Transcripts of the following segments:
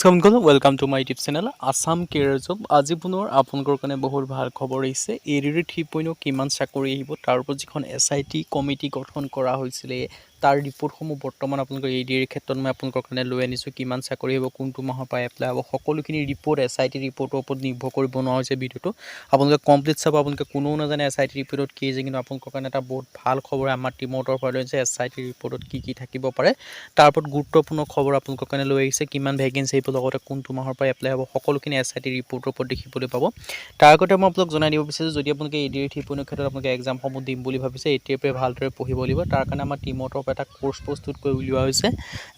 Welcome to my YouTube channel Assam career job. আজি পুনৰ আপোনালোকৰ কাৰণে বহুত ভাল খবৰ আহিছে। এডিআৰ 3.0 কিমান চাকৰি আহিব, তাৰ ওপৰত যিখন SIT কমিটি গঠন কৰা হৈছিলে তাৰ ৰিপৰ্টসমূহ বৰ্তমান আপোনালোকৰ এডিআৰ ক্ষেত্ৰত মই আপোনালোকৰ কাৰণে লৈ আনিছোঁ। কিমান চাকৰি আহিব, কোনটো মাহৰ পৰা এপ্লাই হ'ব, সকলোখিনি ৰিপৰ্ট SIT ৰিপৰ্টৰ ওপৰত নিৰ্ভৰ কৰি বনোৱা হৈছে ভিডিঅ'টো। আপোনালোকে কমপ্লিট চাব। আপোনালোকে কোনেও নাজানে SIT ৰিপৰ্টত কি আছে, কিন্তু আপোনালোকৰ কাৰণে এটা বহুত ভাল খবৰ আমাৰ টিমৰ পৰা লৈ আহিছে। SIT ৰিপৰ্টত কি থাকিব পাৰে তাৰ ওপৰত গুৰুত্বপূৰ্ণ খবৰ আপোনালোকৰ কাৰণে লৈ আহিছে। কিমান ভেকেঞ্চি আহিব, লগতে কোনটো মাহৰ পৰা এপ্লাই হ'ব, সকলোখিনি SIT ৰিপৰ্টৰ ওপৰত দেখিবলৈ পাব। তাৰ আগতে মই আপোনালোক জনাই দিব বিচাৰিছোঁ, যদি আপোনালোকে এডিআৰ 3.0 ক্ষেত্ৰত আপোনালোকে এক্সামসমূহ দিম বুলি ভাবিছে, এতিয়াৰ পৰাই ভালদৰে পঢ়িব লাগিব। তাৰ কাৰণে আমাৰ টিমৰ পৰা এটা কোৰ্চ প্ৰস্তুত কৰি উলিওৱা হৈছে।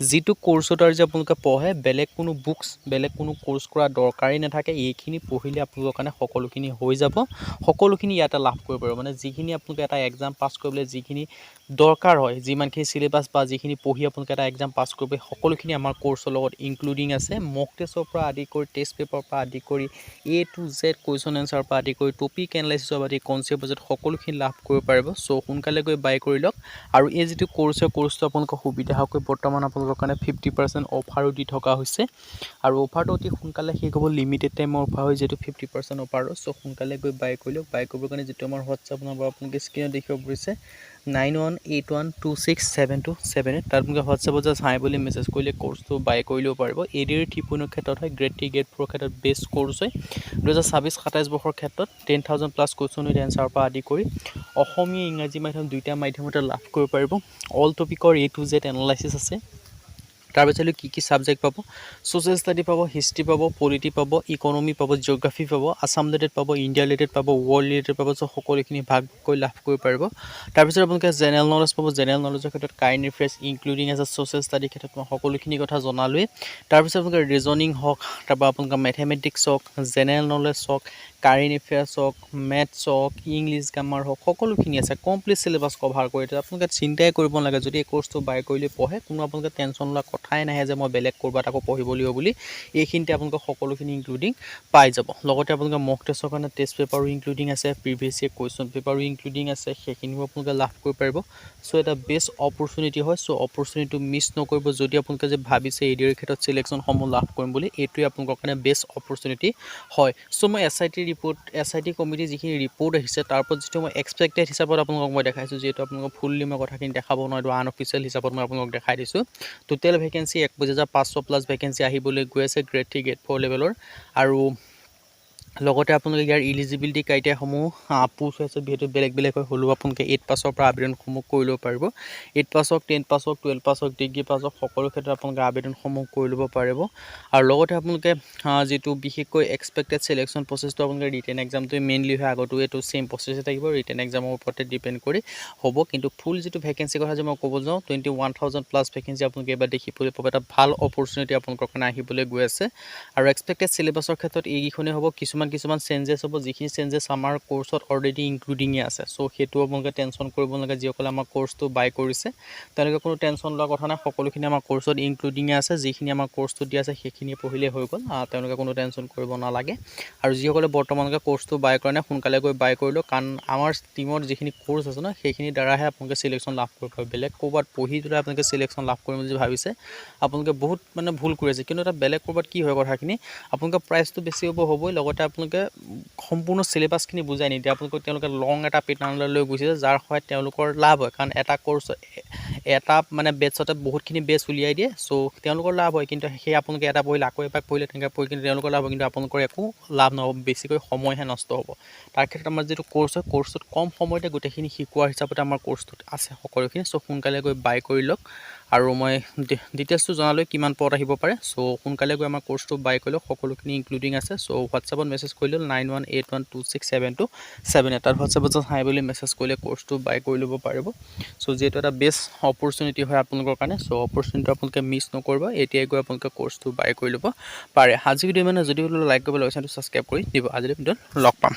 যিটো কোৰ্চত আৰু যে আপোনালোকে পঢ়ে, বেলেগ কোনো বুকছ, বেলেগ কোনো কোৰ্চ কৰা দৰকাৰেই নাথাকে। এইখিনি পঢ়িলে আপোনালোকৰ কাৰণে সকলোখিনি হৈ যাব। সকলোখিনি ইয়াতে লাভ কৰিব পাৰিব। মানে যিখিনি আপোনালোকে এটা এক্সাম পাছ কৰিবলৈ যিখিনি দৰকাৰ হয়, যিমানখিনি চিলেবাছ বা যিখিনি পঢ়ি আপোনালোকে এটা এক্সাম পাছ কৰিব, সকলোখিনি আমাৰ কোৰ্চৰ লগত ইনক্লুডিং আছে। মক টেষ্টৰ পৰা আদি কৰি, টেষ্ট পেপাৰৰ পৰা আদি কৰি, A to Z কুৱেশ্যন এনচাৰৰ পৰা আদি কৰি, টপিক এনালাইচিছৰ পৰা আদি কনচেপ্ট বাজেট সকলোখিনি লাভ কৰিব পাৰিব। চ' সোনকালে গৈ বাই কৰি লওক। আৰু এই যিটো কোৰ্চটো আপোনালোকৰ সুবিধা হোৱাকৈ বৰ্তমান আপোনালোকৰ কাৰণে 50% অফাৰো দি থকা হৈছে। আৰু অফাৰটো অতি সোনকালে শেষ হ'ব। লিমিটেড টাইমৰ অফাৰ হয় যিহেতু 50% অফাৰ। চ' সোনকালে গৈ বাই কৰি লওক। বাই কৰিবৰ কাৰণে যিটো আমাৰ হোৱাটছআপ নম্বৰ আপোনালোকে স্ক্ৰীনত দেখিব পাৰিছে 9181267278, তাত আপোনালোকে হোৱাটছআপত জাষ্ট হাই বুলি মেছেজ কৰিলে কোৰ্চটো বাই কৰি ল'ব পাৰিব। এডিআৰ 3.0 ক্ষেত্ৰত হয়, গ্ৰেড 3 গ্ৰেড 4 ক্ষেত্ৰত বেষ্ট কোৰ্চ হয়। 2026-27 বৰ্ষৰ ক্ষেত্ৰত 10,000 প্লাছ কুৱেশ্যন উইথ এনচাৰৰ পৰা আদি কৰি অসমীয়া ইংৰাজী মাধ্যম দুইটা মাধ্যমতে লাভ কৰিব পাৰিব। অল টপিকৰ A to Z এনালাইচিছ আছে। তাৰপিছত কি ছাবজেক্ট পাব, ছ'চিয়েল ষ্টাডি পাব, হিষ্ট্ৰী পাব, পলিটি পাব, ইকনমি পাব, জিঅ'গ্ৰাফী পাব, আছাম ৰিলেটেড পাব, ইণ্ডিয়া ৰিলেটেড পাব, ৱৰ্ল্ড ৰিলেটেড পাব। চ' সকলোখিনি ভাগ কৰি লাভ কৰিব পাৰিব। তাৰপিছত আপোনালোকে জেনেৰেল নলেজ পাব। জেনেৰেল নলেজৰ ক্ষেত্ৰত কাৰেণ্ট এফেয়াৰ্ছ ইনক্লুডিং আছে। ছ'চিয়েল ষ্টাডিৰ ক্ষেত্ৰত মই সকলোখিনি কথা জনালোৱেই। তাৰপিছত আপোনালোকে ৰিজনিং হওক, তাৰপৰা আপোনালোকৰ মেথমেটিক্স হওক, জেনেৰেল নলেজ হওক, কাৰেণ্ট এফেয়াৰ্ছ হওক, মেথছ হওক, ইংলিছ গ্ৰামাৰ হওক, সকলোখিনি আছে। কমপ্লিট চিলেবাছ কভাৰ কৰি দিয়ে। আপোনালোকে চিন্তাই কৰিব নালাগে। যদি এই কোৰ্চটো বাই কৰি লৈ পঢ়ে, কোনো আপোনালোকে টেনশ্যন লোৱা কথাই নাহে যে মই বেলেগ ক'ৰবাত আকৌ পঢ়িব লাগিব বুলি। এইখিনিতে আপোনালোকে সকলোখিনি ইনক্লুডিং পাই যাব। লগতে আপোনালোকে মক টেষ্টৰ কাৰণে টেষ্ট পেপাৰো ইনক্লুডিং আছে, প্ৰিভিয়াছ ইয়েৰ কুৱেশ্যন পেপাৰো ইনক্লুডিং আছে। সেইখিনিও আপোনালোকে লাভ কৰিব পাৰিব। চ' এটা বেষ্ট অপৰচুনিটি হয়। চ' অপৰচুনিটিটো মিছ নকৰিব। যদি আপোনালোকে যে ভাবিছে এডিআৰ ক্ষেত্ৰত চিলেকশ্যনসমূহ লাভ কৰিম বুলি, এইটোৱে আপোনালোকৰ কাৰণে বেষ্ট অপৰচুনিটি হয়। চ' মই SIT কমিটিৰ যিখিনি ৰিপৰ্ট আহিছে, তাৰ ওপৰত যিটো মই এক্সপেক্টেড হিচাপত আপোনালোকক মই দেখাইছোঁ। যিহেতু আপোনালোকক ফুললি মই কথাখিনি দেখাব নোৱাৰোঁ, আনঅফিচিয়েল হিচাপত মই আপোনালোকক দেখাই দিছোঁ। টোটেল ভেকেঞ্চি 21,500 প্লাছ ভেকেঞ্চি আহিবলৈ গৈ আছে গ্ৰেড 3 গ্ৰেড 4 লেভেলৰ। আৰু লগতে আপোনালোকে ইয়াৰ ইলিজিবিলিটি ক্ৰাইটেৰিয়াসমূহ পোষ্ট হৈছে, যিহেতু বেলেগ বেলেগ হৈ হ'লেও আপোনালোকে 8 পাছৰ পৰা আবেদনসমূহ কৰি ল'ব পাৰিব। 8 পাছ হওক, 10 পাছ হওক, 12 পাছ হওক, ডিগ্ৰী পাছ হওক, সকলো ক্ষেত্ৰত আপোনালোকে আবেদনসমূহ কৰি ল'ব পাৰিব। আৰু লগতে আপোনালোকে যিটো বিশেষকৈ এক্সপেক্টেড চিলেকশ্যন প্ৰচেছটো আপোনালোকে ৰিটেন এক্সামটোৱে মেইনলি হয়। আগতো এইটো চেম প্ৰচেছে থাকিব, ৰিটেন এক্সামৰ ওপৰতে ডিপেণ্ড কৰি হ'ব। কিন্তু ফুল যিটো ভেকেঞ্চি কথা যে মই ক'ব যাওঁ, 21,000 প্লাছ ভেকেঞ্চি আপোনালোকে এবাৰ দেখিবলৈ পাব। এটা ভাল অপৰচুনিটি আপোনালোকৰ কাৰণে আহিবলৈ গৈ আছে। আৰু এক্সপেক্টেড চিলেবাছৰ ক্ষেত্ৰত এইকেইখনেই হ'ব। কিছুমান চেঞ্জেছ হ'ব, যিখিনি চেঞ্জেছ আমাৰ কোৰ্চত অলৰেডি ইনক্লুডিঙে আছে। চ' সেইটো আপোনালোকে টেনশ্যন কৰিব নালাগে। যিসকলে আমাৰ কোৰ্চটো বাই কৰিছে তেওঁলোকে কোনো টেনশ্যন লোৱাৰ কথা নাই। সকলোখিনি আমাৰ কোৰ্চত ইনক্লুডিঙে আছে। যিখিনি আমাৰ কোৰ্চটো দিয়া আছে সেইখিনি পঢ়িলেই হৈ গ'ল। তেওঁলোকে কোনো টেনশ্যন কৰিব নালাগে। আৰু যিসকলে বৰ্তমানলৈকে কোৰ্চটো বাই কৰা নাই, সোনকালে গৈ বাই কৰি লওক। কাৰণ আমাৰ টিমত যিখিনি কোৰ্চ আছে ন, সেইখিনিৰ দ্বাৰাহে আপোনালোকে চিলেকশ্যন লাভ কৰিব পাৰিব। বেলেগ ক'ৰবাত পঢ়ি যদি আপোনালোকে চিলেকশ্যন লাভ কৰিম বুলি ভাবিছে, আপোনালোকে বহুত ভুল কৰি আছে। কিন্তু এটা বেলেগ ক'ৰবাত কি হয় কথাখিনি, আপোনালোকে প্ৰাইচটো বেছি হ'বই। লগতে আপোনালোকে সম্পূৰ্ণ চিলেবাছখিনি বুজাই নিদিয়ে। তেওঁলোকে লং এটা পেটাৰ্ণলৈ লৈ গুচি যায়, যাৰ সহায়ত তেওঁলোকৰ লাভ হয়। কাৰণ এটা কোৰ্চ এটা বেটছতে বহুতখিনি বেটছ উলিয়াই দিয়ে। চ' তেওঁলোকৰ লাভ হয়। কিন্তু সেই আপোনালোকে এটা পঢ়িলে আকৌ এপাক পঢ়িলে, তেনেকৈ পঢ়ি কিন্তু তেওঁলোকৰ লাভ হয়। কিন্তু আপোনালোকৰ একো লাভ নহ'ব, বেছিকৈ সময়হে নষ্ট হ'ব। তাৰ ক্ষেত্ৰত আমাৰ যিটো কোৰ্চ হয়, কোৰ্চটোত কম সময়তে গোটেইখিনি শিকোৱাৰ হিচাপতে আমাৰ কোৰ্চটোত আছে সকলোখিনি। চ' সোনকালে গৈ বাই কৰি লওক। আৰু মই ডিটেইলছটো জনালৈ কিমান পদ আহিব পাৰে। চ' সোনকালে গৈ আমাৰ কোৰ্চটো বাই কৰি লওক। সকলোখিনি ইনক্লুডিং আছে। চ' হোৱাটছআপত মেছেজ কৰি লওক 9181267278, তাত হোৱাটছআপত জাষ্ট হাই বুলি মেছেজ কৰিলে কোৰ্চটো বাই কৰি ল'ব পাৰিব। চ' যিহেতু এটা বেষ্ট অপৰচুনিটি হয় আপোনালোকৰ কাৰণে। চ' অপৰচুনিটিটো আপোনালোকে মিছ নকৰিব। এতিয়াই গৈ আপোনালোকে কোৰ্চটো বাই কৰি ল'ব পাৰে। আজি ভিডিঅ' যদি লাইক কৰিব লাগে, চেনেলটো ছাবস্ক্ৰাইব কৰি দিব। আজিৰ ভিডিঅ'ত লগ পাম।